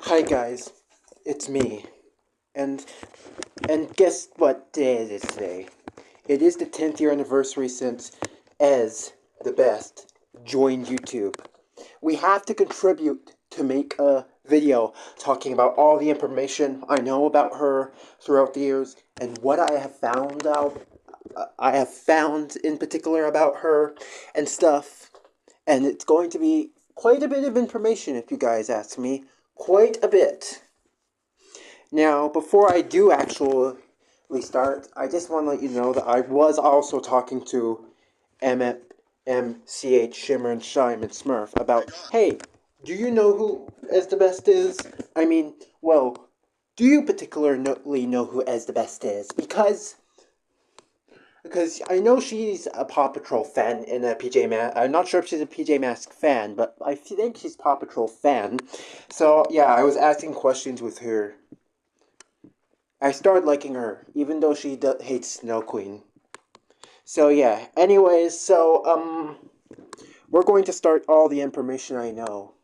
Hi guys, it's me, and guess what day it is today? It is the 10th year anniversary since Ez, the best, joined YouTube. We have to contribute to make a video talking about all the information I know about her throughout the years and what I have found in particular about her and stuff. And it's going to be quite a bit of information if you guys ask me. Quite a bit. Now, before I do actually start, I just want to let you know that I was also talking to MCH, Shimmer, and Shime, and Smurf about, hey, do you know who As the Best is? I mean, well, do you particularly know who As the Best is? Because I know she's a Paw Patrol fan in a PJ Masks. I'm not sure if she's a PJ Masks fan, but I think she's Paw Patrol fan. So, yeah, I was asking questions with her. I started liking her, even though she hates Snow Queen. So, yeah. Anyways, we're going to start all the information I know.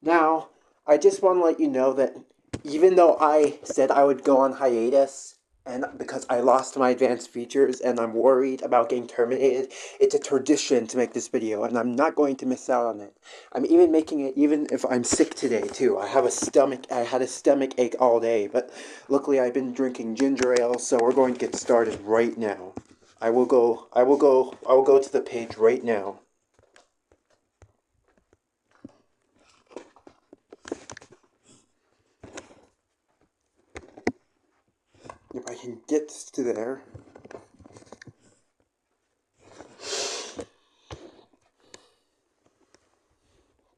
Now, I just want to let you know that even though I said I would go on hiatus, and because I lost my advanced features and I'm worried about getting terminated, it's a tradition to make this video, and I'm not going to miss out on it. I'm even making it even if I'm sick today, too. I had a stomach ache all day, but luckily I've been drinking ginger ale, so we're going to get started right now. I will go to the page right now. If I can get to there.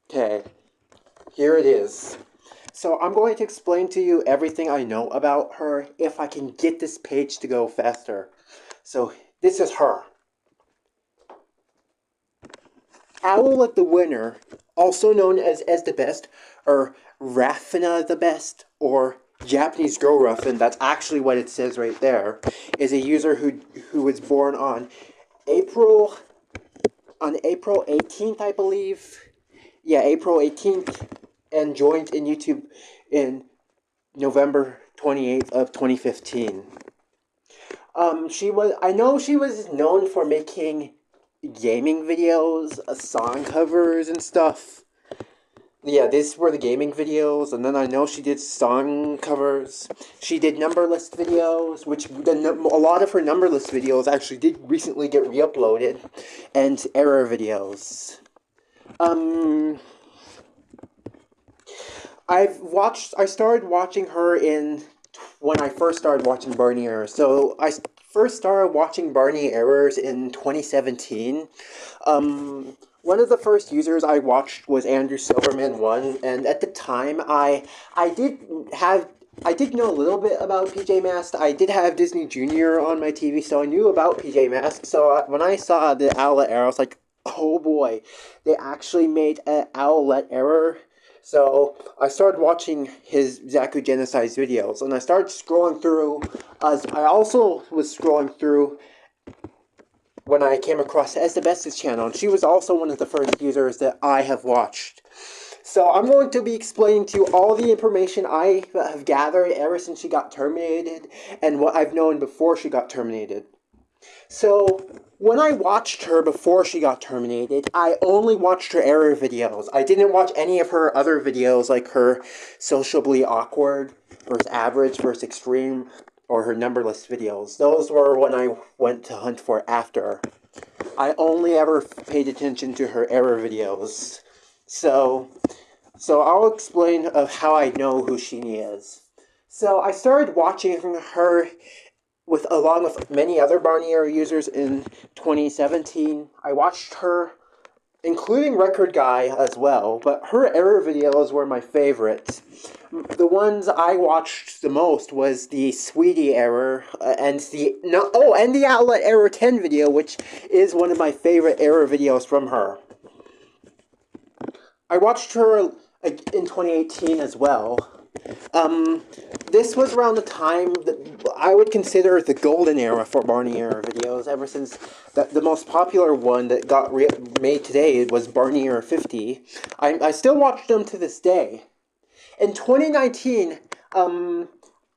Okay, here it is. So I'm going to explain to you everything I know about her if I can get this page to go faster. So this is her. Owlette the Winner, also known as the Best, or Raffine the Best, or Japanese Girl Raffine, that's actually what it says right there, is a user who was born on April 18th, I believe. Yeah, April 18th, and joined in YouTube in November 28th of 2015. I know she was known for making gaming videos, song covers and stuff. Yeah, these were the gaming videos, and then I know she did song covers. She did number list videos, which a lot of her number list videos actually did recently get re-uploaded, and error videos. I started watching her when I first started watching Barney Error. So I first started watching Barney Errors in 2017. One of the first users I watched was Andrew Silverman1, and at the time I did know a little bit about PJ Masks. I did have Disney Junior on my TV, so I knew about PJ Masks. So when I saw the Owlette Error, I was like, oh boy, they actually made an Owlette Error. So I started watching his Zaku Genocide videos, and I started scrolling through. I also was scrolling through when I came across As the Best's channel, and she was also one of the first users that I have watched. So I'm going to be explaining to you all the information I have gathered ever since she got terminated, and what I've known before she got terminated. So, when I watched her before she got terminated, I only watched her error videos. I didn't watch any of her other videos, like her sociably awkward versus average versus extreme, or her numberless videos. Those were when I went to hunt for after. I only ever paid attention to her error videos. So I'll explain of how I know who she is. So I started watching her along with many other Barney Error users in 2017. I watched her, including Record Guy as well, but her error videos were my favorites. The ones I watched the most was the Sweetie Error and the Owlette Error 10 video, which is one of my favorite error videos from her. I watched her in 2018 as well. This was around the time that I would consider the golden era for Barney Error videos, ever since the most popular one that got made today was Barney Error 50. I still watch them to this day. in 2019,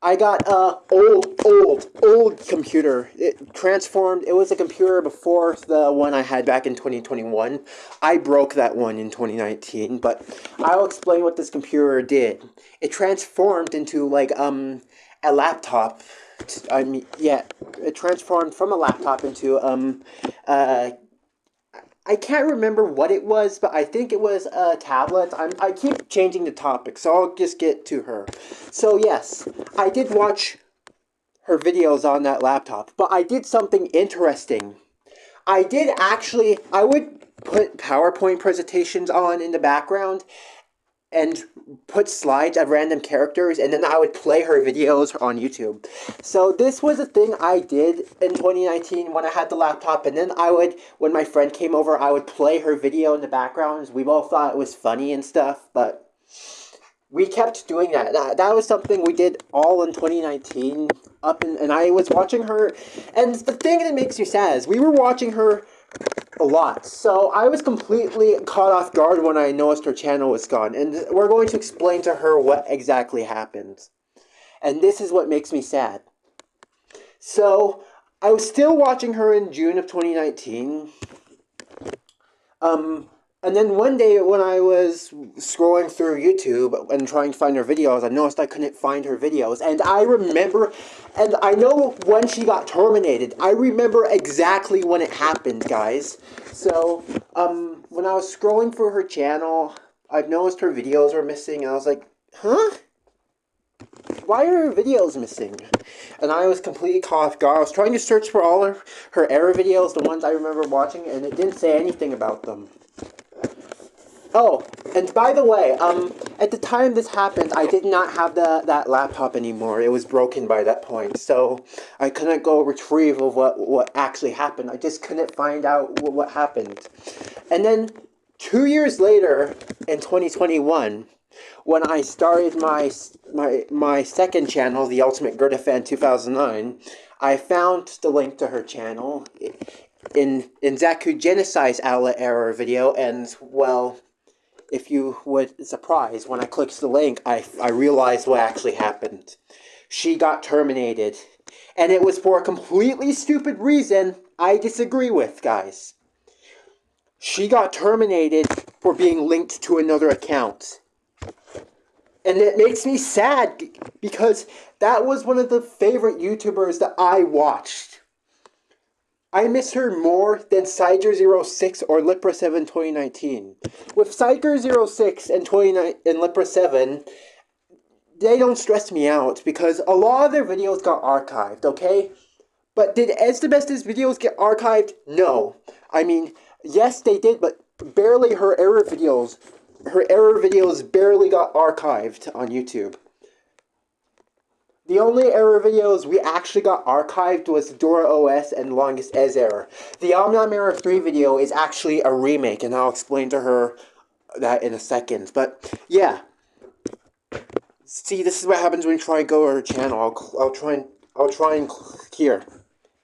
I got a old computer. It transformed. It was a computer before the one I had back in 2021. I broke that one in 2019, but I'll explain what this computer did. It transformed into like a laptop. I mean, yeah, it transformed from a laptop into I can't remember what it was, but I think it was a tablet. I keep changing the topic, so I'll just get to her. So yes, I did watch her videos on that laptop, but I did something interesting. I would put PowerPoint presentations on in the background and put slides of random characters, and then I would play her videos on YouTube. So this was a thing I did in 2019 when I had the laptop, and then when my friend came over, I would play her video in the background. We both thought it was funny and stuff, but we kept doing that. That was something we did all in 2019, and I was watching her, and the thing that makes me sad is we were watching her a lot. So I was completely caught off guard when I noticed her channel was gone, and we're going to explain to her what exactly happened. And this is what makes me sad. So I was still watching her in June of 2019. And then one day when I was scrolling through YouTube and trying to find her videos, I noticed I couldn't find her videos. And I remember, and I know when she got terminated. I remember exactly when it happened, guys. So, when I was scrolling through her channel, I noticed her videos were missing, and I was like, huh? Why are her videos missing? And I was completely caught off guard. I was trying to search for all her error videos, the ones I remember watching, and it didn't say anything about them. Oh, and by the way, at the time this happened, I did not have that laptop anymore. It was broken by that point, so I couldn't go retrieve of what actually happened. I just couldn't find out what happened. And then 2 years later, in 2021, when I started my second channel, The Ultimate Gerda Fan 2009, I found the link to her channel in Zaku Genocide's Owlette Error video, and well, if you would surprise, when I clicked the link, I realized what actually happened. She got terminated. And it was for a completely stupid reason I disagree with, guys. She got terminated for being linked to another account. And it makes me sad because that was one of the favorite YouTubers that I watched. I miss her more than Cyger06 or Lipra7 2019. With Cyger06 and Lipra7, they don't stress me out because a lot of their videos got archived, okay? But did Eds the Best's videos get archived? No. I mean, yes they did, but barely her error videos. Her error videos barely got archived on YouTube. The only error videos we actually got archived was Dora OS and Longest Ez Error. The Omnium Error 3 video is actually a remake, and I'll explain to her that in a second. But, yeah. See, this is what happens when you try and go to her channel. I'll try and here.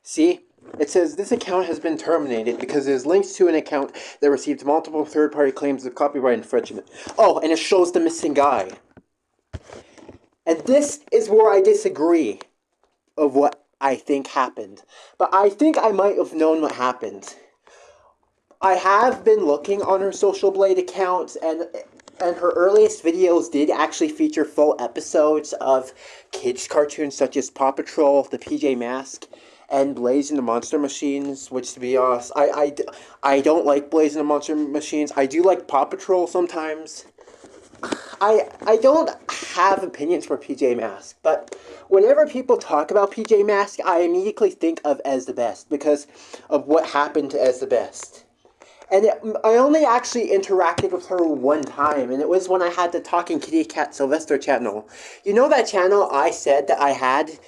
See? It says, this account has been terminated because it is linked to an account that received multiple third-party claims of copyright infringement. Oh, and it shows the missing guy. And this is where I disagree of what I think happened. But I think I might have known what happened. I have been looking on her Social Blade account, and her earliest videos did actually feature full episodes of kids' cartoons such as Paw Patrol, the PJ Masks, and Blaze and the Monster Machines, which, to be honest, I don't like Blaze and the Monster Machines. I do like Paw Patrol sometimes. I don't have opinions for PJ Masks, but whenever people talk about PJ Masks, I immediately think of Eds the Best because of what happened to Eds the Best. And I only actually interacted with her one time, and it was when I had the Talking Kitty Cat Sylvester channel. You know that channel I said that I had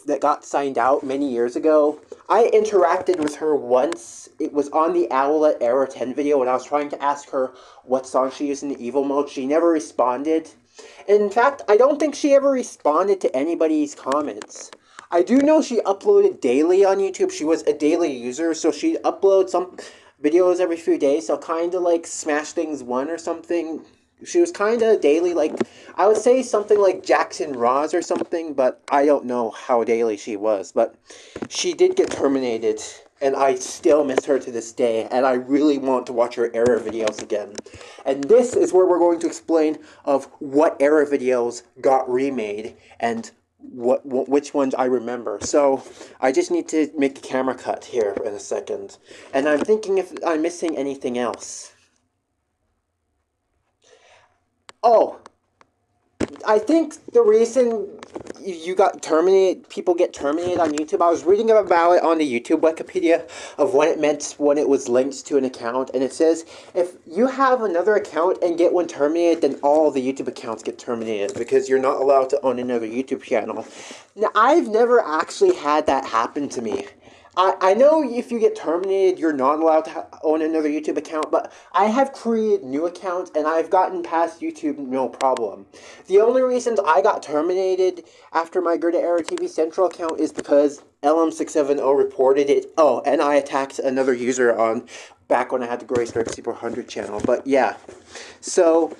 that got signed out many years ago? I interacted with her once. It was on the Owlette Error 10 video, and I was trying to ask her what song she used in the evil mode. She never responded. And in fact, I don't think she ever responded to anybody's comments. I do know she uploaded daily on YouTube. She was a daily user, so she uploads some videos every few days, so kind of like Smash Things 1 or something. She was kind of daily, like, I would say something like Jackson Ross or something, but I don't know how daily she was. But she did get terminated, and I still miss her to this day, and I really want to watch her error videos again. And this is where we're going to explain of what error videos got remade, and which ones I remember. So I just need to make a camera cut here in a second. And I'm thinking if I'm missing anything else. Oh, I think the reason you got terminated, people get terminated on YouTube, I was reading about it on the YouTube Wikipedia of what it meant when it was linked to an account, and it says if you have another account and get one terminated, then all the YouTube accounts get terminated because you're not allowed to own another YouTube channel. Now, I've never actually had that happen to me. I know if you get terminated, you're not allowed to own another YouTube account, but I have created new accounts, and I've gotten past YouTube no problem. The only reasons I got terminated after my Gerda Error TV Central account is because LM670 reported it. Oh, and I attacked another user on back when I had the Gray Star C400 channel. But yeah, so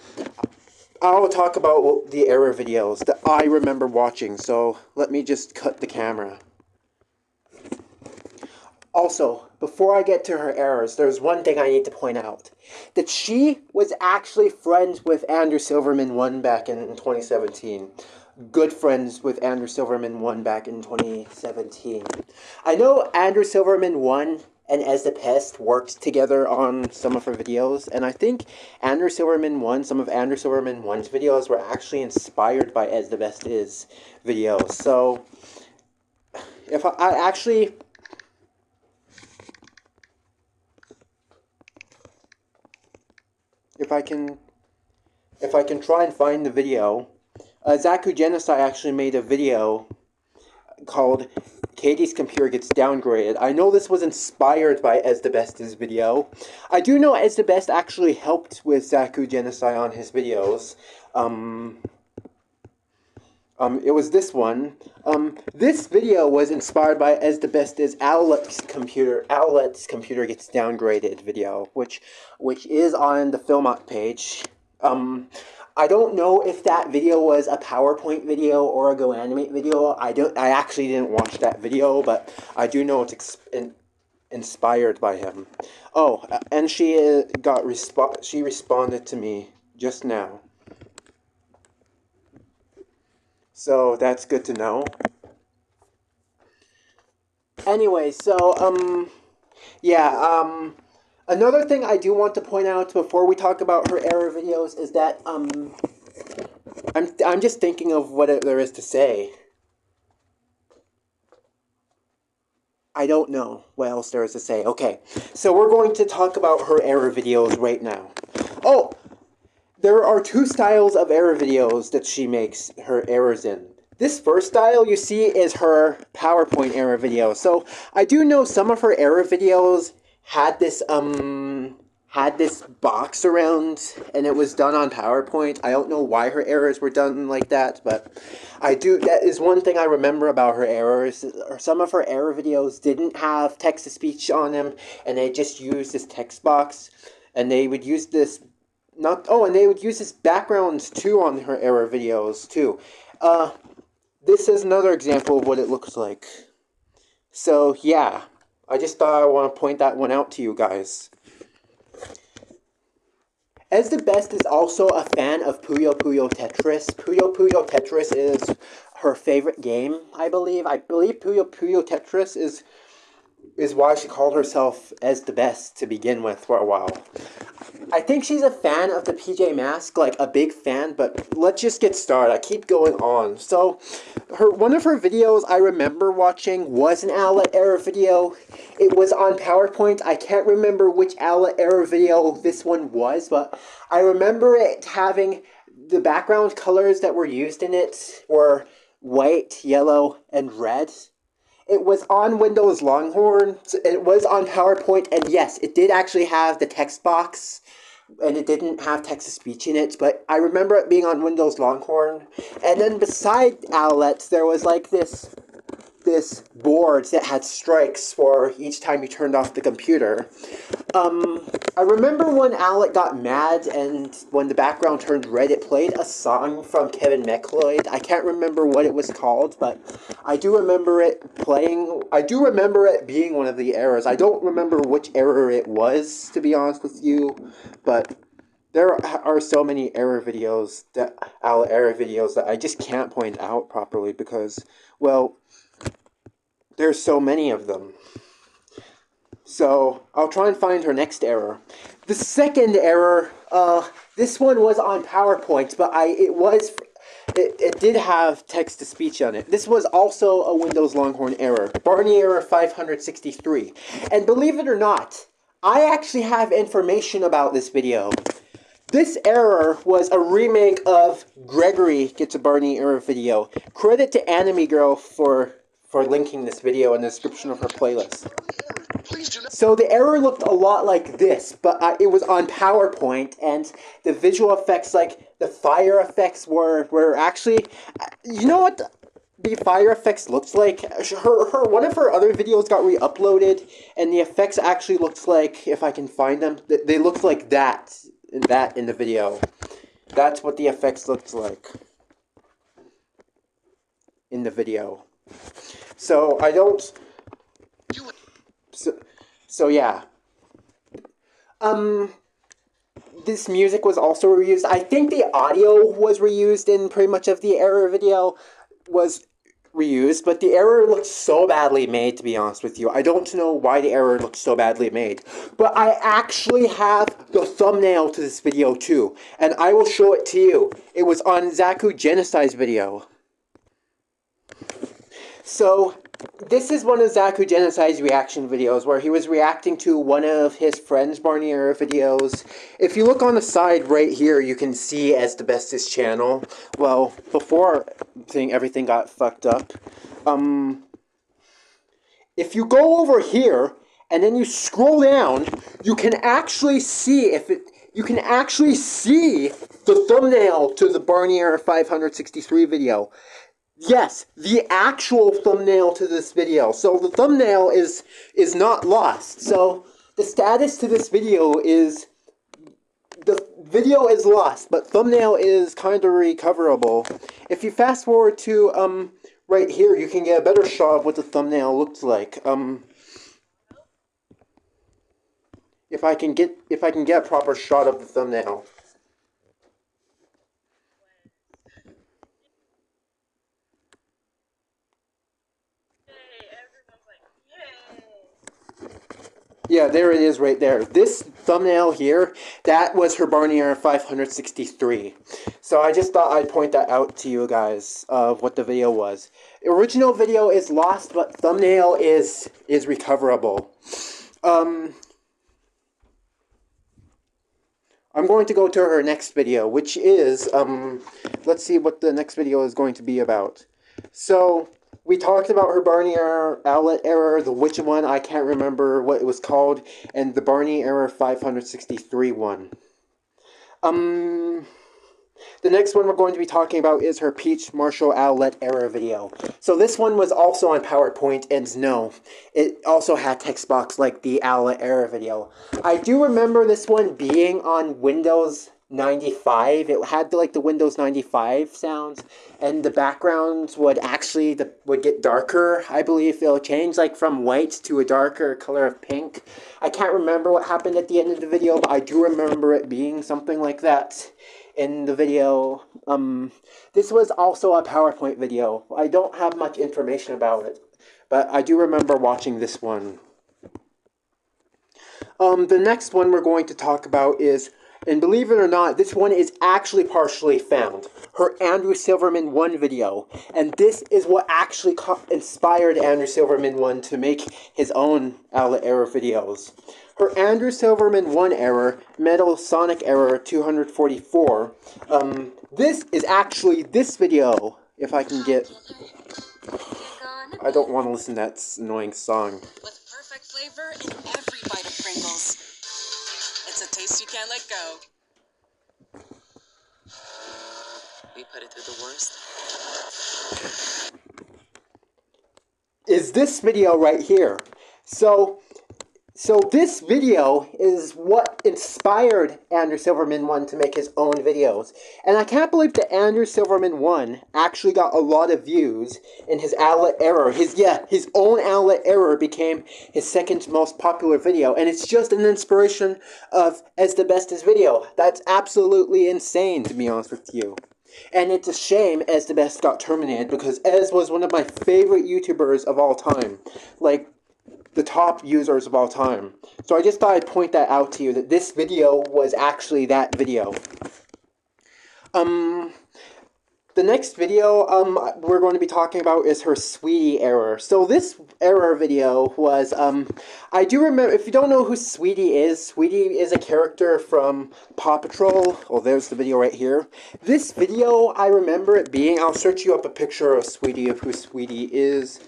I'll talk about the error videos that I remember watching. So let me just cut the camera. Also, before I get to her errors, there's one thing I need to point out. That she was actually friends with Andrew Silverman 1 back in 2017. Good friends with Andrew Silverman 1 back in 2017. I know Andrew Silverman 1 and As the Pest worked together on some of her videos, and I think Andrew Silverman 1, some of Andrew Silverman 1's videos were actually inspired by As the Best Is videos. So, if I actually... If I can try and find the video, Zaku Genocide actually made a video called Katie's Computer Gets Downgraded. I know this was inspired by As the Best's video. I do know As the Best actually helped with Zaku Genocide on his videos. It was this one. This video was inspired by As the Best Is Owlette's Computer Gets Downgraded video, which is on the Filmot page. I don't know if that video was a PowerPoint video or a Go Animate video. I actually didn't watch that video, but I do know it's inspired by him. Oh, and she responded to me just now. So that's good to know. Anyway, so, yeah, another thing I do want to point out before we talk about her error videos is that, I'm just thinking of what there is to say. I don't know what else there is to say. Okay, so we're going to talk about her error videos right now. Oh! There are two styles of error videos that she makes her errors in. This first style you see is her PowerPoint error video. So I do know some of her error videos had this box around, and it was done on PowerPoint. I don't know why her errors were done like that, but that is one thing I remember about her errors. Some of her error videos didn't have text-to-speech on them, and they just used this text box, and they would use this and they would use this backgrounds too on her error videos too. This is another example of what it looks like. So yeah, I just thought I want to point that one out to you guys. As the Best is also a fan of Puyo Puyo Tetris. Puyo Puyo Tetris is her favorite game, I believe. I believe Puyo Puyo Tetris is why she called herself As the Best to begin with for a while. I think she's a fan of the PJ Masks, like a big fan, but let's just get started. I keep going on. So, one of her videos I remember watching was an Owlette Error video. It was on PowerPoint. I can't remember which Owlette Error video this one was, but I remember it having the background colors that were used in it were white, yellow, and red. It was on Windows Longhorn, it was on PowerPoint, and yes, it did actually have the text box, and it didn't have text-to-speech in it, but I remember it being on Windows Longhorn. And then beside Owlette, there was like this this board that had strikes for each time you turned off the computer. I remember when Owlette got mad and when the background turned red, it played a song from Kevin McLeod. I can't remember what it was called, but I do remember it playing. I do remember it being one of the errors. I don't remember which error it was, to be honest with you, but there are so many error videos, Owlette error videos, that I just can't point out properly because, well, there's so many of them. So, I'll try and find her next error. The second error, this one was on PowerPoint, but it did have text-to-speech on it. This was also a Windows Longhorn error. Barney error 563. And believe it or not, I actually have information about this video. This error was a remake of Gregory Gets a Barney Error video. Credit to Anime Girl for linking this video in the description of her playlist. So the error looked a lot like this, but it was on PowerPoint, and the visual effects, like the fire effects, were actually, you know what the fire effects looks like? One of her other videos got re-uploaded, and the effects actually looks like, if I can find them, they looked like that in the video. That's what the effects looked like in the video. So I don't. So yeah. This music was also reused. I think the audio was reused in pretty much of the error video was reused, but the error looked so badly made, to be honest with you. I don't know why the error looked so badly made, but I actually have the thumbnail to this video too, and I will show it to you. It was on Zaku Genocide's video. So, this is one of Zaku Genocide's reaction videos, where he was reacting to one of his friend's Barney Error videos. If you look on the side right here, you can see As the Best's channel. Well, before everything got fucked up. If you go over here, and then you scroll down, you can actually see you can actually see the thumbnail to the Barney Error 563 video. Yes, the actual thumbnail to this video. So the thumbnail is not lost. So the status to this video is the video is lost, but thumbnail is kind of recoverable. If you fast forward to right here, you can get a better shot of what the thumbnail looks like. If I can get a proper shot of the thumbnail. Yeah, there it is right there. This thumbnail here, that was her Barney Error 563. So I just thought I'd point that out to you guys of what the video was. The original video is lost, but thumbnail is recoverable. I'm going to go to her next video, which is, let's see what the next video is going to be about. So, we talked about her Barney Error, Owlette Error, the which one, I can't remember what it was called, and the Barney Error 563 one. The next one we're going to be talking about is her Peach Marshall Owlette Error video. So this one was also on PowerPoint, and no, it also had text box like the Owlette Error video. I do remember this one being on Windows 95. It had like the Windows 95 sounds, and the backgrounds would actually would get darker. I believe it'll change like from white to a darker color of pink. I can't remember what happened at the end of the video, but I do remember it being something like that in the video. This was also a PowerPoint video. I don't have much information about it, but I do remember watching this one. The next one we're going to talk about is, and believe it or not, this one is actually partially found, her Andrew Silverman 1 video. And this is what actually inspired Andrew Silverman 1 to make his own Owlette Error videos. Her Andrew Silverman 1 error, Metal Sonic Error 244, this is actually this video, if I can get... I don't want to listen to that annoying song. With perfect flavor in every bite of Pringles. It's a taste you can't let go. We put it through the worst. is this video right here. So this video is what inspired Andrew Silverman 1 to make his own videos. And I can't believe that Andrew Silverman 1 actually got a lot of views in his Owlette Error. His own Owlette Error became his second most popular video. And it's just an inspiration of As the Best's video. That's absolutely insane, to be honest with you. And it's a shame As the Best got terminated, because Ez was one of my favorite YouTubers of all time. Like, the top users of all time. So I just thought I'd point that out to you, that this video was actually that video. The next video we're going to be talking about is her Sweetie error. So this error video was, I do remember, if you don't know who Sweetie is a character from Paw Patrol. Oh, there's the video right here. This video, I remember it being, I'll search you up a picture of Sweetie, of who Sweetie is.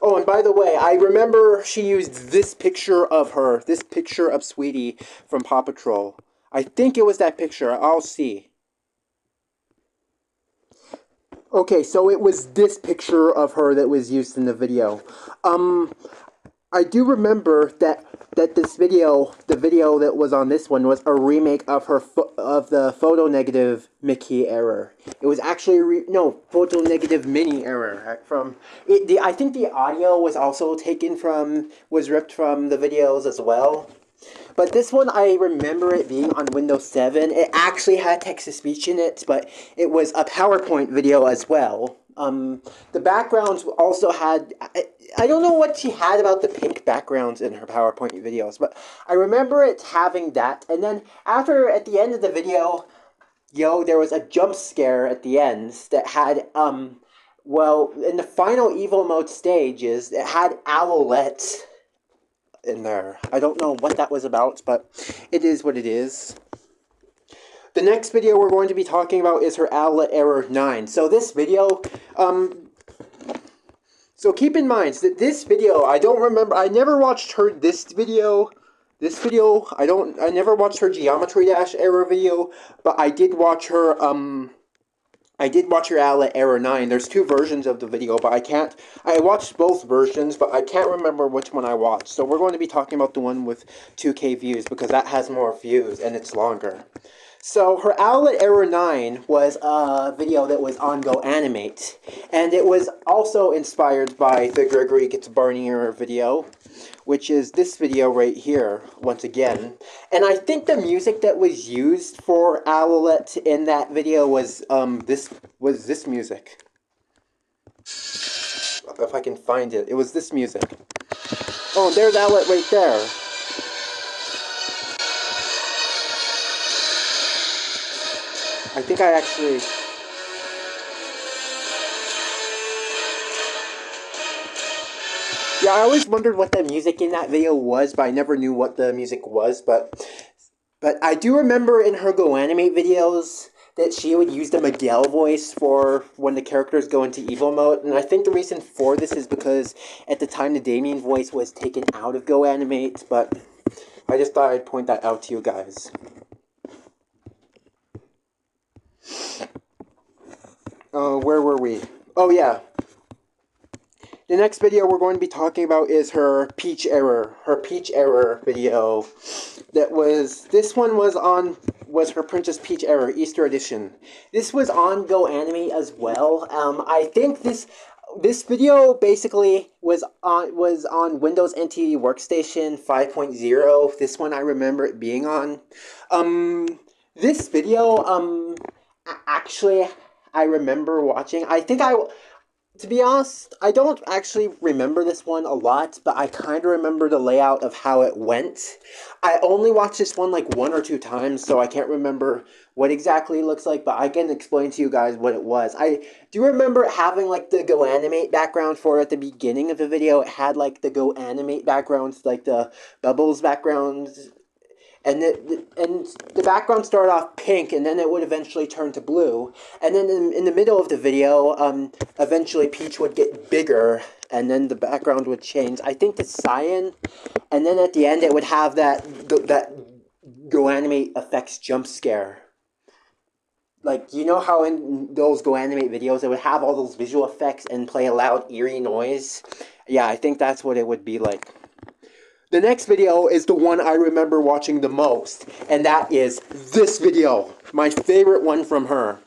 Oh, and by the way, I remember she used this picture of her, this picture of Sweetie from Paw Patrol. I think it was that picture. I'll see. Okay, so it was this picture of her that was used in the video. I do remember that this video, the video that was on this one, was a remake of her of the photo negative Mickey error. It was actually photo negative Minnie error from it. I think the audio was also was ripped from the videos as well. But this one, I remember it being on Windows 7. It actually had text-to-speech in it, but it was a PowerPoint video as well. The backgrounds also had, I don't know what she had about the pink backgrounds in her PowerPoint videos, but I remember it having that. And then at the end of the video, there was a jump scare at the end that had, well, in the final evil mode stages, it had Owlette in there. I don't know what that was about, but it is what it is. The next video we're going to be talking about is her Owlette Error 9. So this video, so keep in mind that this video, I don't remember, I never watched her this video, I never watched her Geometry Dash Error video, but I did watch her, Owlette Error 9. There's two versions of the video, but I watched both versions, but I can't remember which one I watched. So we're going to be talking about the one with 2K views, because that has more views, and it's longer. So her Owlette Error 9 was a video that was on GoAnimate, and it was also inspired by the Gregory Gets Barney Error video, which is this video right here, once again. And I think the music that was used for Owlette in that video was this music. If I can find it, it was this music. Oh, and there's Owlette right there. I think I actually... Yeah, I always wondered what the music in that video was, but I never knew what the music was, but I do remember in her GoAnimate videos that she would use the Miguel voice for when the characters go into evil mode, and I think the reason for this is because at the time the Damien voice was taken out of GoAnimate, but I just thought I'd point that out to you guys. Where were we? Oh, yeah. The next video we're going to be talking about is her Peach Error. Her Peach Error video. This one was her Princess Peach Error Easter Edition. This was on GoAnimate as well. I think this video basically was on Windows NT Workstation 5.0. This one I remember it being on. This video, actually, I remember watching. To be honest, I don't actually remember this one a lot, but I kind of remember the layout of how it went. I only watched this one like 1 or 2 times, so I can't remember what exactly it looks like, but I can explain to you guys what it was. I do remember having like the GoAnimate background for it at the beginning of the video. It had like the GoAnimate backgrounds, like the bubbles backgrounds. And the background started off pink, and then it would eventually turn to blue. And then in the middle of the video, eventually Peach would get bigger, and then the background would change, I think, to cyan. And then at the end, it would have that GoAnimate effects jump scare. like, you know how in those Go Animate videos, it would have all those visual effects and play a loud, eerie noise? Yeah, I think that's what it would be like. The next video is the one I remember watching the most, and that is this video, my favorite one from her.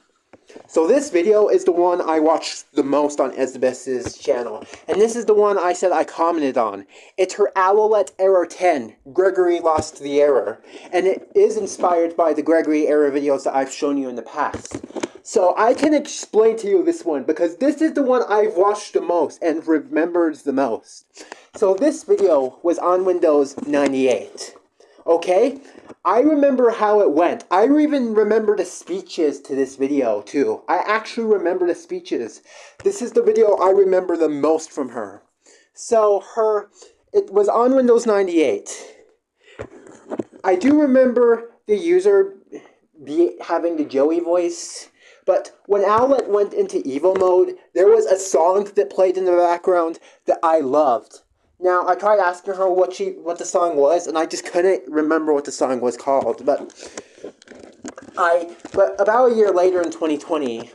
So this video is the one I watched the most on Esbest's channel, and this is the one I said I commented on. It's her Owlette Error 10, Gregory Lost the Error, and it is inspired by the Gregory Error videos that I've shown you in the past. So I can explain to you this one, because this is the one I've watched the most and remembers the most. So this video was on Windows 98. Okay? I remember how it went. I even remember the speeches to this video, too. I actually remember the speeches. This is the video I remember the most from her. So, it was on Windows 98. I do remember the user having the Joey voice, but when Owlette went into evil mode, there was a song that played in the background that I loved. Now, I tried asking her what the song was, and I just couldn't remember what the song was called. But about a year later in 2020,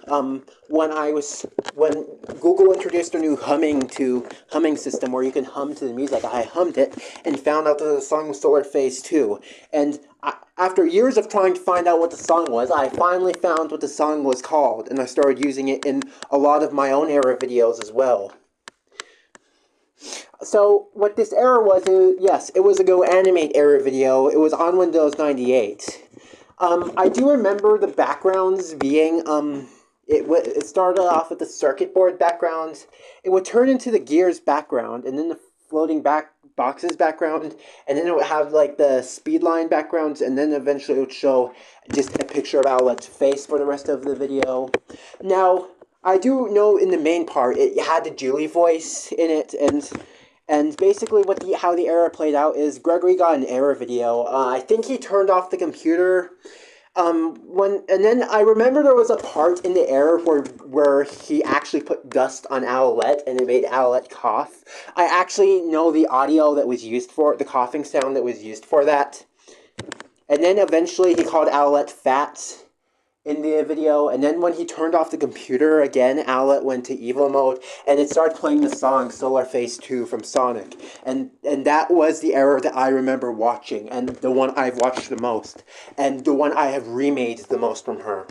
when Google introduced a new humming system where you can hum to the music, I hummed it and found out that the song was Solar Phase 2. And after years of trying to find out what the song was, I finally found what the song was called, and I started using it in a lot of my own error videos as well. So, what this error was, yes, it was a Go Animate error video. It was on Windows 98. I do remember the backgrounds being, it started off with the circuit board background. It would turn into the gears background, and then the floating boxes background, and then it would have, like, the speed line backgrounds, and then eventually it would show just a picture of Owlette's face for the rest of the video. Now, I do know in the main part, it had the Julie voice in it, and basically how the error played out is Gregory got an error video. I think he turned off the computer. And then I remember there was a part in the error where he actually put dust on Owlette and it made Owlette cough. I actually know the audio that was used for it, the coughing sound that was used for that. And then eventually he called Owlette fat in the video, and then when he turned off the computer again, Owlette went to evil mode, and it started playing the song Solar Phase 2 from Sonic, and that was the error that I remember watching, and the one I've watched the most, and the one I have remade the most from her.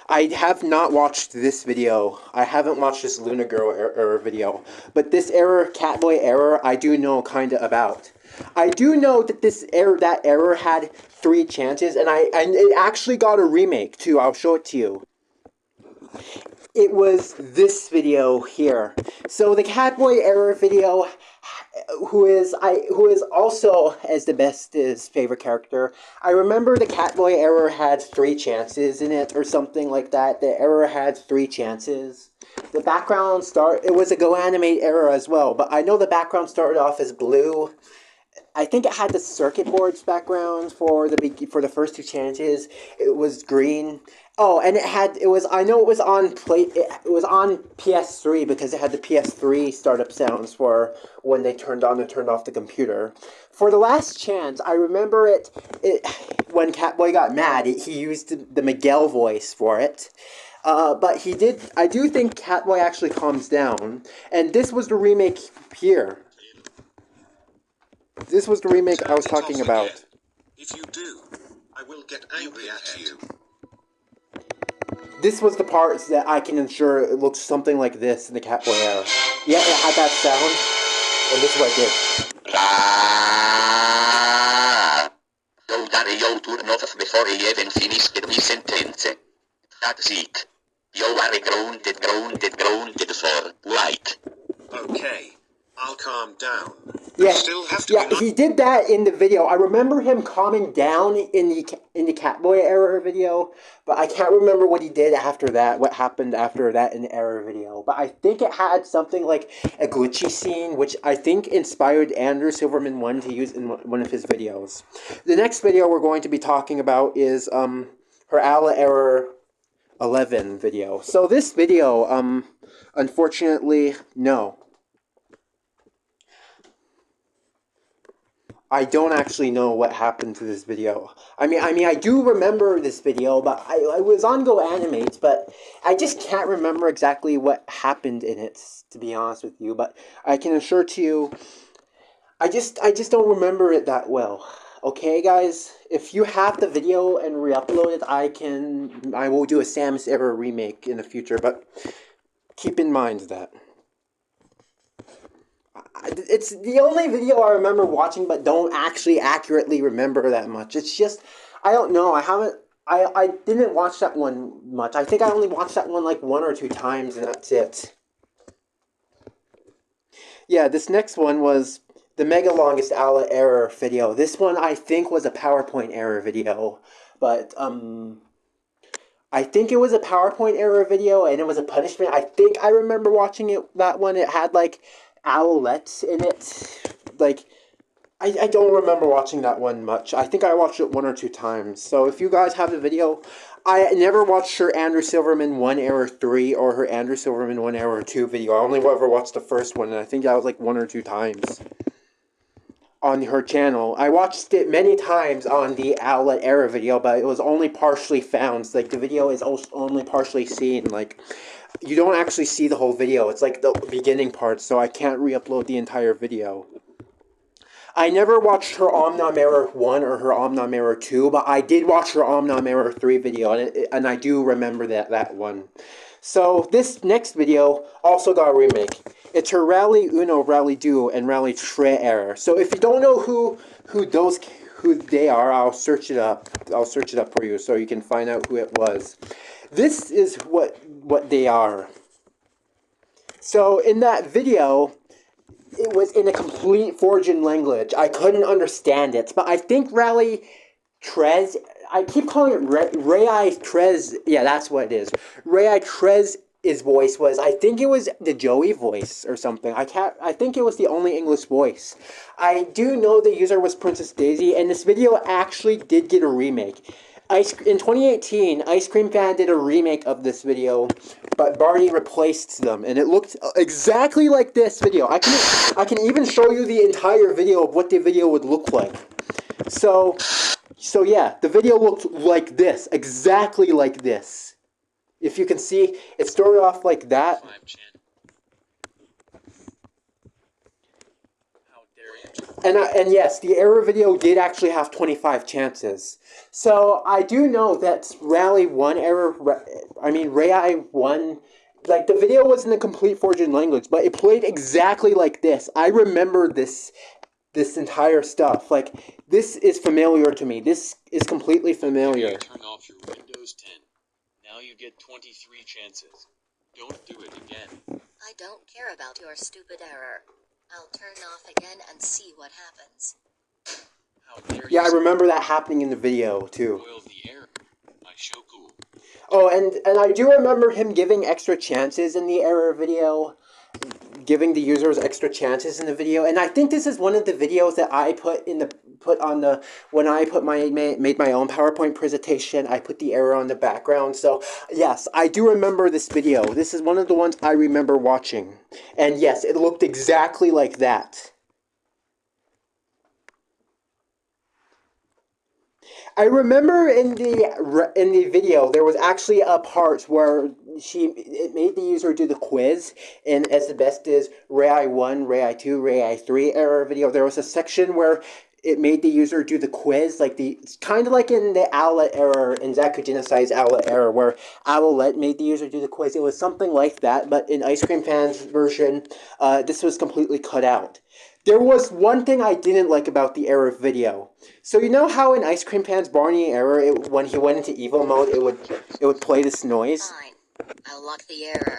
I have not watched this video. I haven't watched this Luna Girl error video, but this error, Catboy error, I do know kinda about. I do know that that error had 3 chances, and it actually got a remake too. I'll show it to you. It was this video here. So the Catboy error video, who is also Esbest's favorite character. I remember the Catboy error had 3 chances in it, or something like that. The error had 3 chances. The background it was a Go Animate error as well, but I know the background started off as blue. I think it had the circuit board's background for the first 2 chances. It was green. Oh, and it was on PS3 because it had the PS3 startup sounds for when they turned on and turned off the computer. For the last chance, I remember it when Catboy got mad, he used the Miguel voice for it. But I do think Catboy actually calms down. And this was the remake here. This was the remake I was talking about. If you do, I will get angry at you. This was the parts that I can ensure it looks something like this in the Catboy era. Yeah, it had that sound, and this is what it did. Don't carry your turn off before I even finish my sentence. That's it. You are grounded for like. Okay, I'll calm down. Yeah, Still have to he did that in the video. I remember him calming down in the Catboy error video, but I can't remember what he did after that, what happened after that in the error video. But I think it had something like a glitchy scene, which I think inspired Andrew Silverman 1 to use in one of his videos. The next video we're going to be talking about is her Owlette Error 11 video. So this video, unfortunately, no. I don't actually know what happened to this video. I mean, I do remember this video, but I was on Go Animates, but I just can't remember exactly what happened in it, to be honest with you. But I can assure to you, I just don't remember it that well. Okay, guys, if you have the video and re-upload it, I will do a Samus Error remake in the future, but keep in mind that. It's the only video I remember watching, but don't actually accurately remember that much. It's just, I don't know, I didn't watch that one much. I think I only watched that one like 1 or 2 times, and that's it. Yeah, this next one was the mega longest Owlette Error video. This one I think was a PowerPoint error video, but I think it was a PowerPoint error video, and it was a punishment. I think I remember watching that one. It had like Owlette in it. Like, I don't remember watching that one much. I think I watched it 1 or 2 times. So if you guys have the video, I never watched her Andrew Silverman 1 Error 3 or her Andrew Silverman 1 Error 2 video. I only ever watched the first one, and I think that was like 1 or 2 times on her channel. I watched it many times on the Owlette Error video, but it was only partially found. Like, the video is only partially seen. Like, you don't actually see the whole video. It's like the beginning part, so I can't re-upload the entire video. I never watched her Omnom Error 1 or her Omnom Error 2, but I did watch her Omnom Error 3 video, and I do remember that one. So this next video also got a remake. It's her Rally Uno, Rally Duo, and Rally Tre Error. So if you don't know who they are, I'll search it up. I'll search it up for you so you can find out who it was. This is what they are. So in that video, it was in a complete foreign language. I couldn't understand it, but I think Rally Trez, I keep calling it Ray Trez, yeah, that's what it is. Ray Trez's voice was, I think it was the Joey voice or something. I think it was the only English voice. I do know the user was Princess Daisy, and this video actually did get a remake. In 2018, Ice Cream Fan did a remake of this video, but Barney replaced them, and it looked exactly like this video. I can even show you the entire video of what the video would look like. So yeah, the video looked like this, exactly like this. If you can see, it started off like that. And yes, the error video did actually have 25 chances. So I do know that Rally 1 error, Ray 1, like, the video was in a complete foreign language, but it played exactly like this. I remember this entire stuff. Like, this is familiar to me. This is completely familiar. Turn off your Windows 10. Now you get 23 chances. Don't do it again. I don't care about your stupid error. I'll turn off again and see what happens. How dare Yeah, I you remember that happening in the video, too. spoil the error? My show cool. Oh, and I do remember him giving extra chances in the error video. Giving the users extra chances in the video. And I think this is one of the videos that I when I made my own PowerPoint presentation, I put the error on the background. So yes, I do remember this video. This is one of the ones I remember watching. And yes, it looked exactly like that. I remember in the video there was actually a part where it made the user do the quiz, and as the best is Ray 1, Ray 2, Ray 3 error video. There was a section where it made the user do the quiz, like kind of like in the Owlette Error, in Zaku Genocide's Owlette Error, where Owlette made the user do the quiz. It was something like that, but in Ice Cream Fan's version, this was completely cut out. There was one thing I didn't like about the error video. So you know how in Ice Cream Fan's Barney Error, when he went into evil mode, it would play this noise? Fine. I'll lock the error.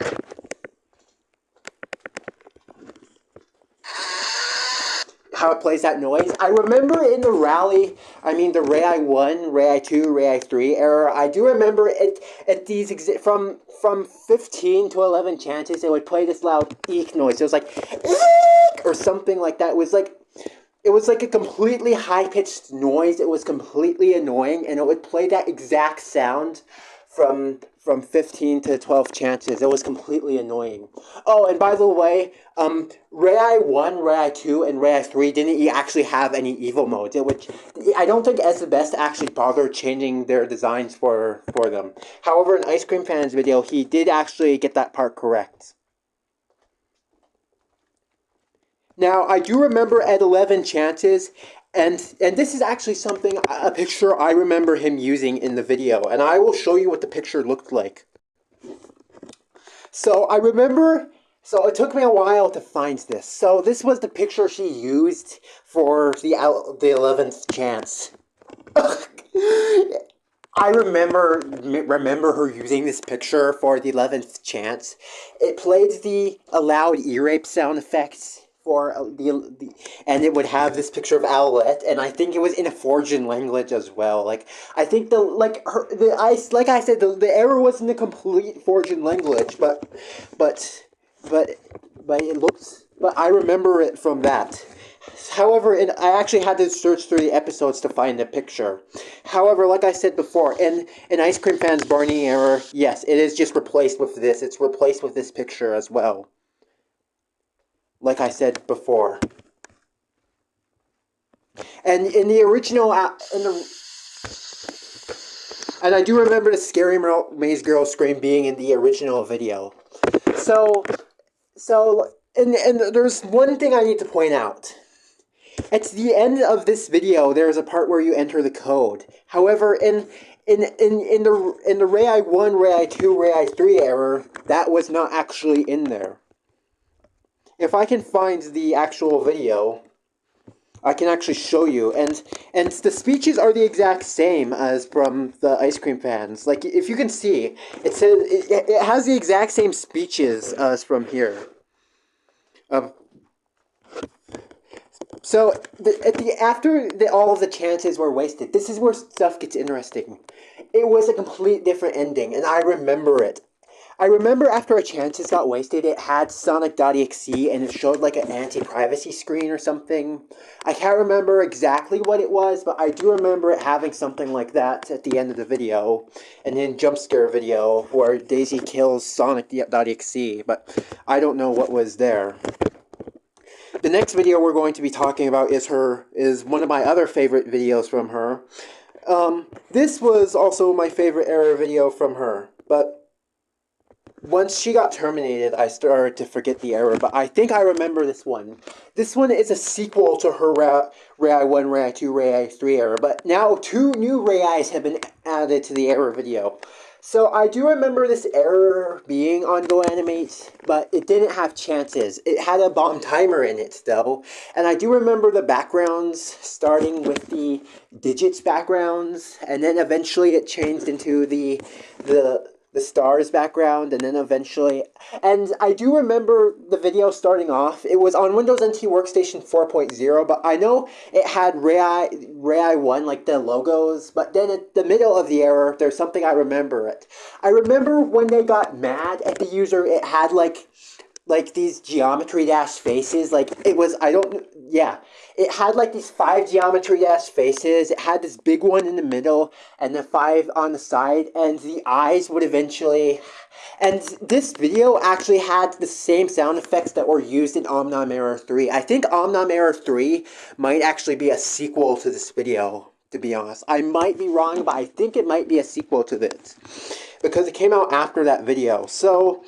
How it plays that noise. I remember in the Rally, the Ray 1, Ray 2, Ray 3 error, I do remember it at these from 15 to 11 chances, it would play this loud eek noise. It was like eek or something like that. It was like a completely high-pitched noise. It was completely annoying, and it would play that exact sound from 15 to 12 chances. It was completely annoying. Oh, and by the way, Rei 1, Rei 2, and Rei 3 didn't actually have any evil modes, which I don't think As the Best actually bothered changing their designs for them. However, in Ice Cream Fan's video, he did actually get that part correct. Now, I do remember at 11 chances, and this is actually a picture I remember him using in the video, and I will show you what the picture looked like. So I remember, so it took me a while to find this. So this was the picture she used for the 11th chance. I remember her using this picture for the 11th chance. It played the allowed ear rape sound effects for and it would have this picture of Owlette, and I think it was in a foreign language as well. Like I think like I said, the error wasn't a complete foreign language, but it looks. But I remember it from that. However, I actually had to search through the episodes to find the picture. However, like I said before, in Ice Cream Fan's Barney Error, yes, it is just replaced with this. It's replaced with this picture as well. Like I said before. And in the original, and I do remember the Scary Maze Girl scream being in the original video. And there's one thing I need to point out. At the end of this video, there's a part where you enter the code. However, in the Rei 1, Rei 2, Rei 3 error, that was not actually in there. If I can find the actual video, I can actually show you. And the speeches are the exact same as from the Ice Cream Fans. Like, if you can see, it says it has the exact same speeches as from here. So after all of the chances were wasted, this is where stuff gets interesting. It was a complete different ending, and I remember it. I remember after a chances got wasted, it had Sonic.exe and it showed like an anti-privacy screen or something. I can't remember exactly what it was, but I do remember it having something like that at the end of the video. And then jump scare video where Daisy kills Sonic.exe, but I don't know what was there. The next video we're going to be talking about is one of my other favorite videos from her. This was also my favorite error video from her, but once she got terminated, I started to forget the error, but I think I remember this one. This one is a sequel to her Rei 1, Rei 2, Rei 3 error, but now 2 new Reis have been added to the error video. So I do remember this error being on GoAnimate, but it didn't have chances. It had a bomb timer in it, though. And I do remember the backgrounds starting with the digits backgrounds, and then eventually it changed into the stars background, and then eventually... And I do remember the video starting off. It was on Windows NT Workstation 4.0, but I know it had Rei 1, like the logos, but then at the middle of the error, there's something I remember it. I remember when they got mad at the user, it had like these geometry dash faces, like it was, it had like these 5 geometry dash faces. It had this big one in the middle and the 5 on the side, and the eyes would eventually, and this video actually had the same sound effects that were used in Omnom Error 3. I think Omnom Error 3 might actually be a sequel to this video, to be honest. I might be wrong, but I think it might be a sequel to this, because it came out after that video. So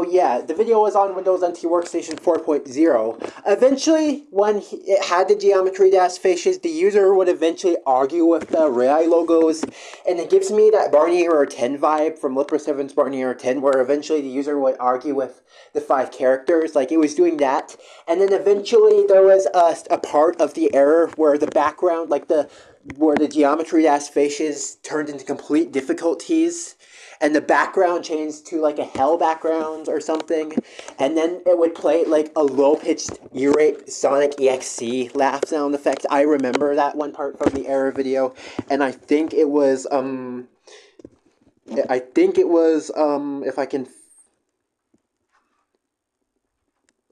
yeah, the video was on Windows NT Workstation 4.0. Eventually, when it had the geometry dash faces, the user would eventually argue with the Rei logos, and it gives me that Barney Error 10 vibe from Lipper 7's Barney Error 10, where eventually the user would argue with the 5 characters, like it was doing that. And then eventually there was a part of the error where the background, where the geometry dash faces turned into complete difficulties, and the background changed to like a hell background or something, and then it would play like a low-pitched ear-rape Sonic EXE laugh sound effect. I remember that one part from the error video, and I think it was, if I can,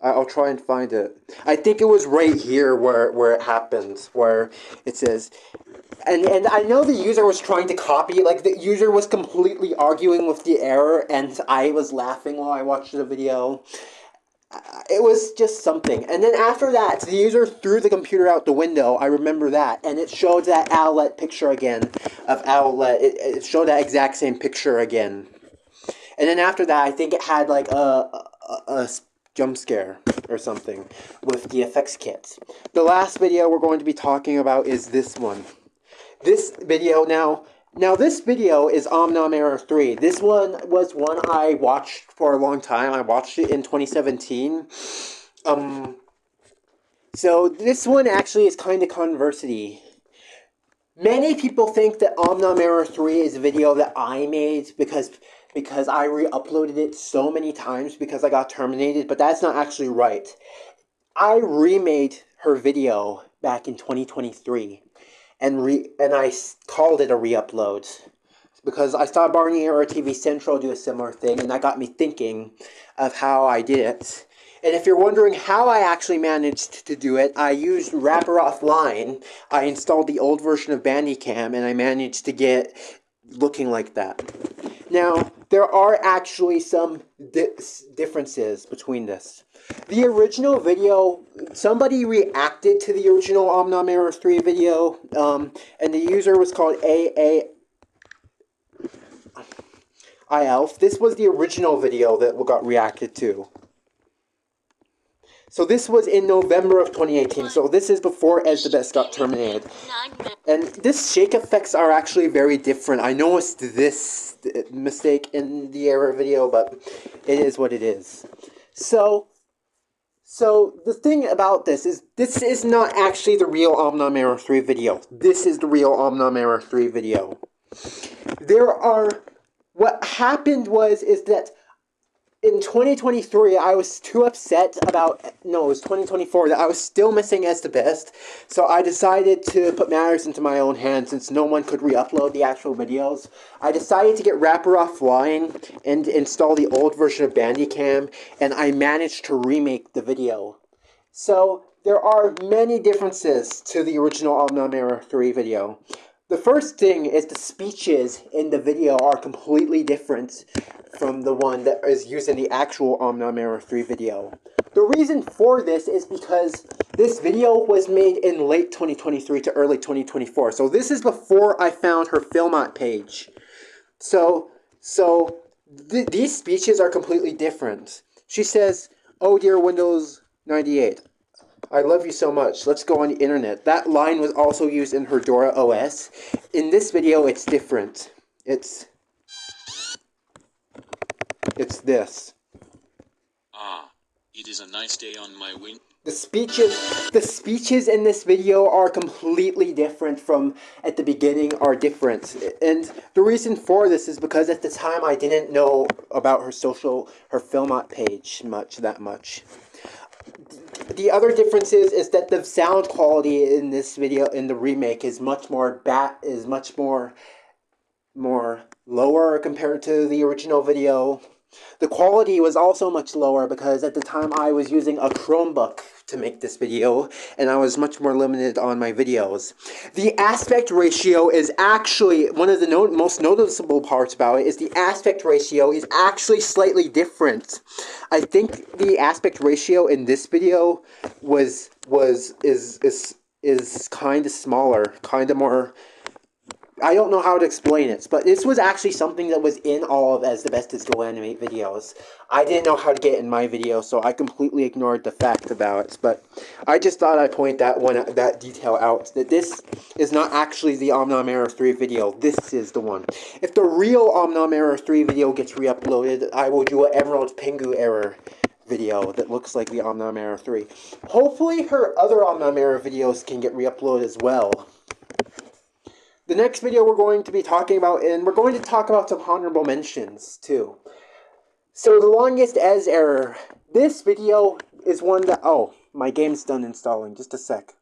I'll try and find it. I think it was right here where it happens, where it says, and I know the user was trying to copy it, like the user was completely arguing with the error, and I was laughing while I watched the video. It was just something. And then after that, the user threw the computer out the window. I remember that. And it showed that Owlette picture again of Owlette. It showed that exact same picture again. And then after that, I think it had like a jump scare or something with the effects kits. The last video we're going to be talking about is this one. This video now this video is Omnom Error 3. This one was one I watched for a long time. I watched it in 2017. So this one actually is kind of controversy. Many people think that Omnom Error 3 is a video that I made because I re-uploaded it so many times because I got terminated, but that's not actually right. I remade her video back in 2023. And I called it a re-upload because I saw Barney Error TV Central do a similar thing, and that got me thinking of how I did it. And if you're wondering how I actually managed to do it, I used Wrapper Offline. I installed the old version of Bandicam, and I managed to get looking like that. Now, there are actually some differences between this. The original video, somebody reacted to the original Omnom Error 3 video, and the user was called AAILF. This was the original video that got reacted to. So this was in November of 2018, so this is before As the Best got terminated. And this shake effects are actually very different. I noticed this mistake in the error video, but it is what it is. So the thing about this is not actually the real Omnom Error 3 video. This is the real Omnom Error 3 video. What happened is that in 2023, I was too upset about, no, it was 2024, that I was still missing As the Best, so I decided to put matters into my own hands since no one could re-upload the actual videos. I decided to get Wrapper Offline and install the old version of Bandicam, and I managed to remake the video. So, there are many differences to the original Omnom Error 3 video. The first thing is the speeches in the video are completely different from the one that is used in the actual Omnom Error 3 video. The reason for this is because this video was made in late 2023 to early 2024. So this is before I found her Filmot page. So these speeches are completely different. She says, "Oh dear Windows 98. I love you so much. Let's go on the internet." That line was also used in her Dora OS. In this video, it's different. It's this. Ah, it is a nice day on my wing. The speeches in this video are completely different from at the beginning are different. And the reason for this is because at the time I didn't know about her Filmot page that much. The other difference is that the sound quality in this video, in the remake, is much more lower compared to the original video. The quality was also much lower because at the time I was using a Chromebook to make this video, and I was much more limited on my videos. The aspect ratio is actually, one of the most noticeable parts about it is the aspect ratio is actually slightly different. I think the aspect ratio in this video is kind of smaller, kind of more. I don't know how to explain it, but this was actually something that was in all of As the Best is Go Animate videos. I didn't know how to get it in my video, so I completely ignored the fact about it, but I just thought I'd point that detail out, that this is not actually the Omnom Error 3 video. This is the one. If the real Omnom Error 3 video gets re-uploaded, I will do an Emerald Pingu Error video that looks like the Omnom Error 3. Hopefully her other Omnom Error videos can get re-uploaded as well. The next video we're going to be talking about, and we're going to talk about some honorable mentions, too. So, the longest as error. This video is one that... Oh, my game's done installing. Just a sec.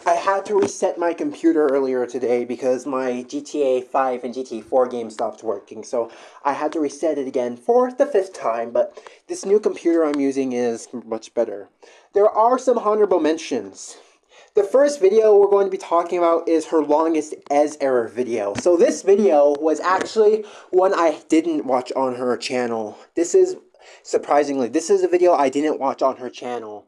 I had to reset my computer earlier today because my GTA 5 and GTA 4 game stopped working, so I had to reset it again for the 5th time, but this new computer I'm using is much better. There are some honorable mentions. The first video we're going to be talking about is her longest Ess error video. So this video was actually one I didn't watch on her channel. Surprisingly, this is a video I didn't watch on her channel.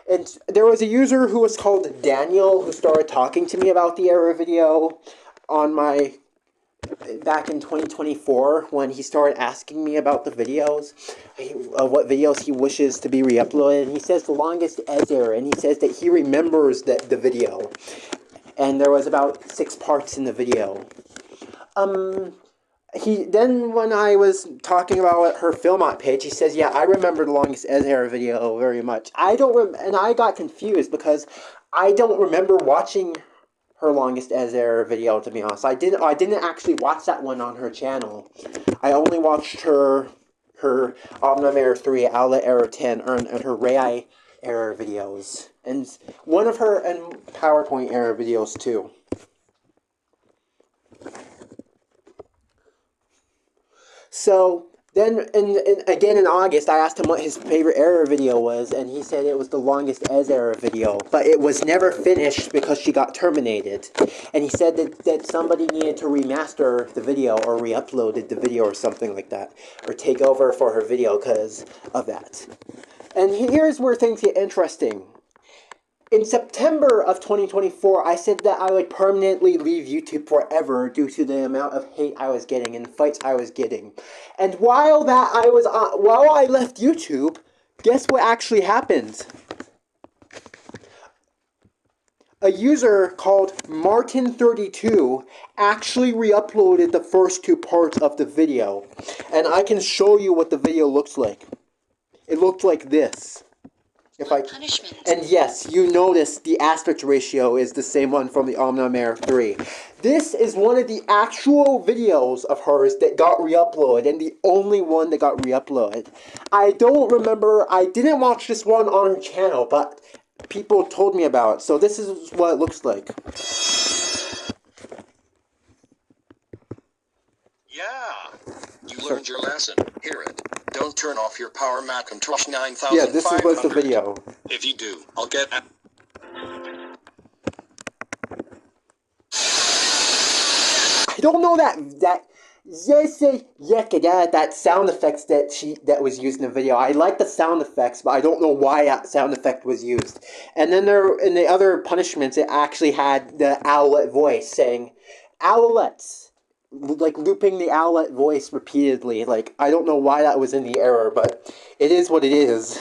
And there was a user who was called Daniel who started talking to me about the error video on back in 2024 when he started asking me about the videos, what videos he wishes to be re-uploaded. And he says the longest Ess error, and he says that he remembers the video. And there was about 6 parts in the video. Then when I was talking about her Filmot page, he says, yeah, I remember the longest Ess error video very much. And I got confused because I don't remember watching her longest Ess error video, to be honest. I didn't actually watch that one on her channel. I only watched her Omnum Error 3, Owlette Error 10, and her Rai error videos. And one of her PowerPoint error videos too. So then, again in August, I asked him what his favorite error video was, and he said it was the longest Ess error video, but it was never finished because she got terminated. And he said that somebody needed to remaster the video or re-uploaded the video or something like that, or take over for her video because of that. And here's where things get interesting. In September of 2024, I said that I would permanently leave YouTube forever due to the amount of hate I was getting and fights I was getting. And while I left YouTube, guess what actually happened? A user called Martin32 actually re-uploaded the first 2 parts of the video. And I can show you what the video looks like. It looked like this. Punishment. And yes, you notice the aspect ratio is the same one from the Omnum Error 3. This is one of the actual videos of hers that got re-uploaded, and the only one that got re-uploaded. I don't remember, I didn't watch this one on her channel, but people told me about it, so this is what it looks like. Yeah, you learned your lesson. Hear it. Don't turn off your Power Macintosh 9500. Yeah, this was the video. If you do, I'll get... I don't know that sound effects that was used in the video. I like the sound effects, but I don't know why that sound effect was used. And then in the other punishments, it actually had the Owlette voice saying, Owlette. Like looping the Owlette voice repeatedly. Like, I don't know why that was in the error, but it is what it is.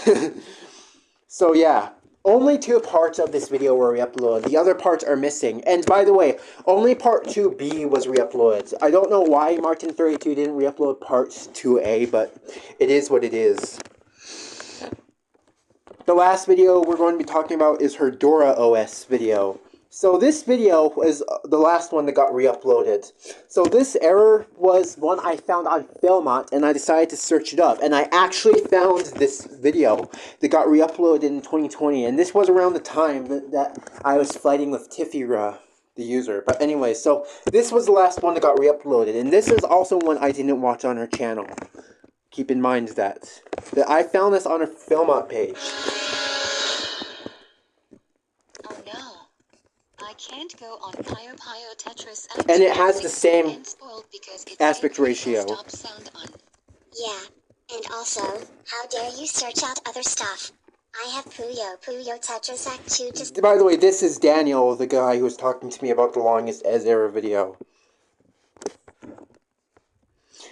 So yeah, only 2 parts of this video were re-uploaded. The other parts are missing. And by the way, only part 2B was re-uploaded. I don't know why Martin32 didn't re-upload parts 2A, but it is what it is. The last video we're going to be talking about is her Dora OS video. So this video was the last one that got re-uploaded. So this error was one I found on Filmot, and I decided to search it up. And I actually found this video that got re-uploaded in 2020. And this was around the time that I was fighting with Tifira, the user. But anyway, so this was the last one that got re-uploaded. And this is also one I didn't watch on her channel. Keep in mind that I found this on her Filmot page. I can't go on Puyo Puyo Tetris and it has the same aspect ratio. Yeah, and also, how dare you search out other stuff? I have Puyo Puyo Tetris Act 2 to... By the way, this is Daniel, the guy who was talking to me about the longest Ess error video.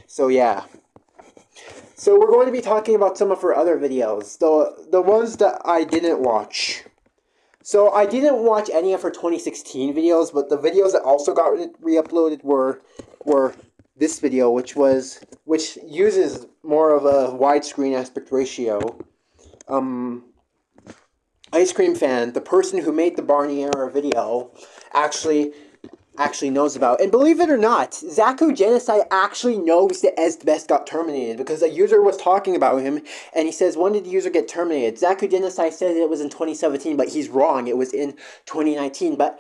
So yeah. So we're going to be talking about some of her other videos, the ones that I didn't watch. So I didn't watch any of her 2016 videos, but the videos that also got re-uploaded were this video, which uses more of a widescreen aspect ratio. Ice Cream Fan, the person who made the Barney Error video, actually actually knows about. And believe it or not, Zaku Genocide actually knows that Es the Best got terminated, because a user was talking about him, and he says, when did the user get terminated? Zaku Genocide says it was in 2017, but he's wrong. It was in 2019. But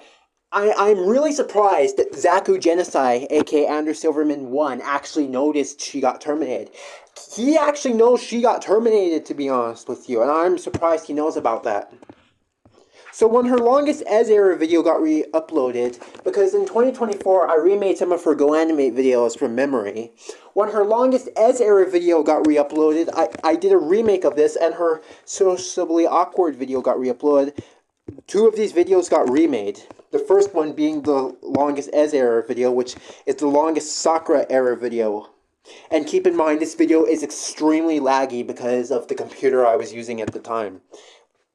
I'm really surprised that Zaku Genocide, aka Andrew Silverman 1, actually noticed she got terminated. He actually knows she got terminated, to be honest with you, and I'm surprised he knows about that. So when her longest Ez Error video got re-uploaded, because in 2024 I remade some of her Go Animate videos from memory, when her longest Ez Error video got re-uploaded, I did a remake of this, and her Sociably Awkward video got re-uploaded. Two of these videos got remade. The first one being the longest Ez Error video, which is the longest Sakura Error video. And keep in mind, this video is extremely laggy because of the computer I was using at the time.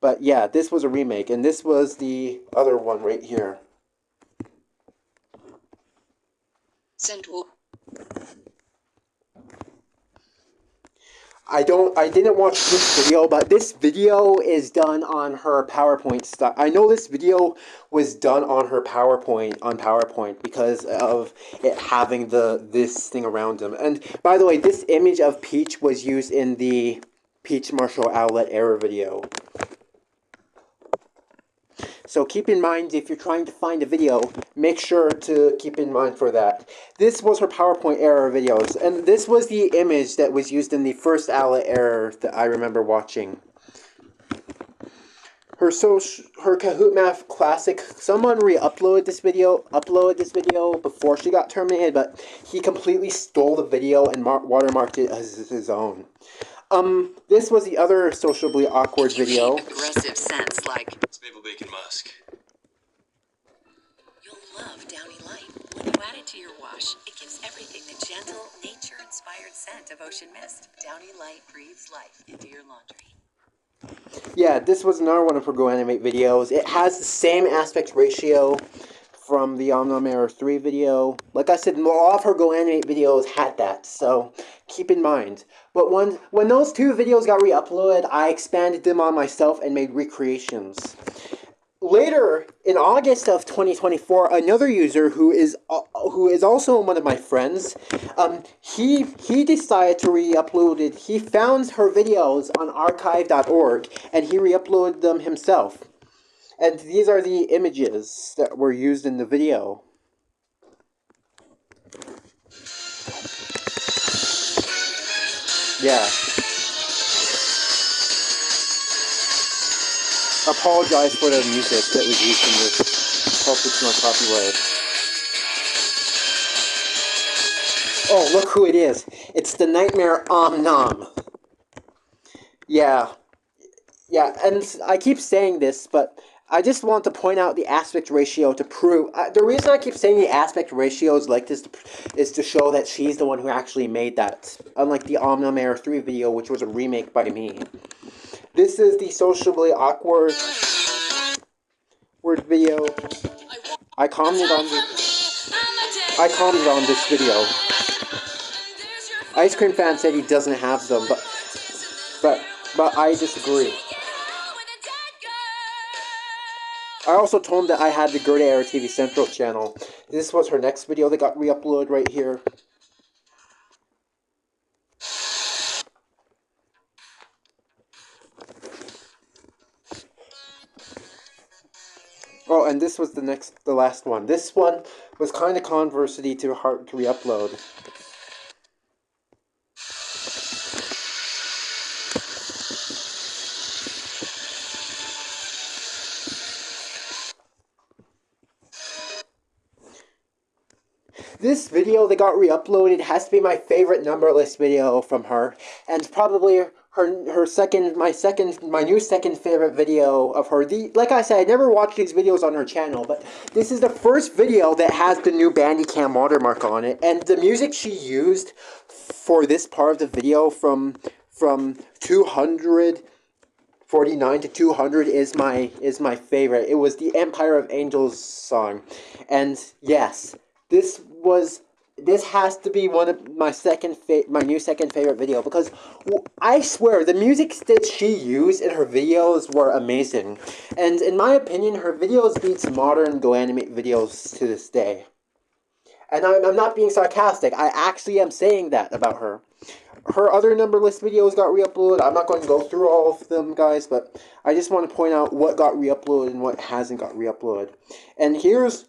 But yeah, this was a remake, and this was the other one right here. I didn't watch this video, but this video is done on her PowerPoint stuff. I know this video was done on her PowerPoint, because of it having this thing around him. And by the way, this image of Peach was used in the Peach Marshall Owlette Error video. So keep in mind, if you're trying to find a video, make sure to keep in mind for that. This was her PowerPoint error videos, and this was the image that was used in the first Owlette Error that I remember watching. Her Kahoot Math Classic, someone re-uploaded this video, before she got terminated, but he completely stole the video and watermarked it as his own. This was the other Sociably Awkward video. Aggressive scents like It's Maple Bacon Musk. you'll love Downy Light. When you add it to your wash, it gives everything the gentle, nature-inspired scent of ocean mist. Downy Light breathes life into your laundry. Yeah, this was another one of her Go Animate videos. It has the same aspect ratio from the Omnom Error 3 video. Like I said, a lot of her Go Animate videos had that, so keep in mind. But when those two videos got re-uploaded, I expanded them on myself and made recreations. Later, in August of 2024, another user who is also one of my friends, he decided to re-upload it. He found her videos on archive.org, and he re-uploaded them himself. And these are the images that were used in the video. Yeah. Apologize for the music that was used in this. Hope it's not copyrighted. Oh, look who it is. It's the Nightmare Nom. Yeah. Yeah, and I keep saying this, but I just want to point out the aspect ratio to prove... the reason I keep saying the aspect ratio is like this is to show that she's the one who actually made that. Unlike the Omnom Error 3 video, which was a remake by me. This is the Sociably Awkward video. I commented on this video. Ice Cream Fan said he doesn't have them, but I disagree. I also told him that I had the Gerda Era TV Central channel. This was her next video that got re-uploaded right here. Oh, and this was the last one. This one was kind of controversy to hard to re-upload. This video that got re-uploaded has to be my favorite numberless video from her, and probably my new second favorite video of her. Like I said, I never watched these videos on her channel, but this is the first video that has the new Bandicam watermark on it, and the music she used for this part of the video from 249 to 200 is my favorite. It was the Empire of Angels song, and yes. This was this has to be one of my my new second favorite video, because I swear the music that she used in her videos were amazing, and in my opinion, her videos beats modern Go Animate videos to this day. And I'm not being sarcastic. I actually am saying that about her. Her other numberless videos got re-uploaded. I'm not going to go through all of them, guys, but I just want to point out what got re-uploaded and what hasn't got re-uploaded. And here's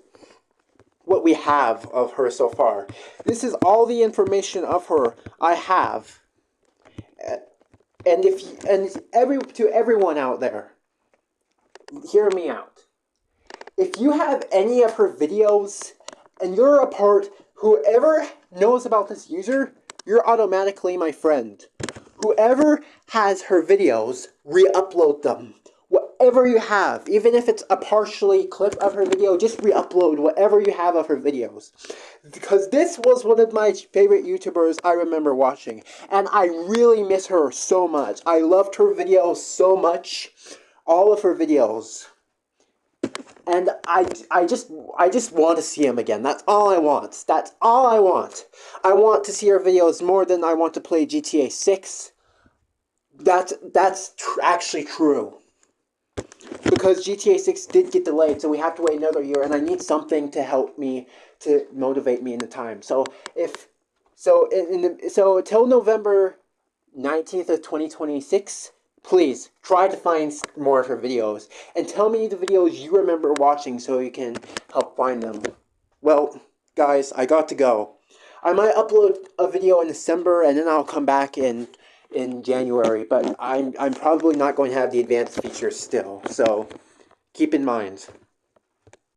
what we have of her so far. This is all the information of her I have. And to everyone out there, hear me out. If you have any of her videos and you're a part, whoever knows about this user, you're automatically my friend. Whoever has her videos, re-upload them. Whatever you have, even if it's a partially clip of her video, just re-upload whatever you have of her videos. Because this was one of my favorite YouTubers I remember watching, and I really miss her so much. I loved her videos so much. All of her videos. And I just want to see him again. That's all I want. That's all I want. I want to see her videos more than I want to play GTA 6. That's actually true. Because GTA 6 did get delayed, so we have to wait another year, and I need something to help me, to motivate me in the time. So until November 19th of 2026, please try to find more of her videos, and tell me the videos you remember watching so you can help find them. Well, guys, I got to go. I might upload a video in December, and then I'll come back in January, but I'm probably not going to have the advanced features still, so keep in mind.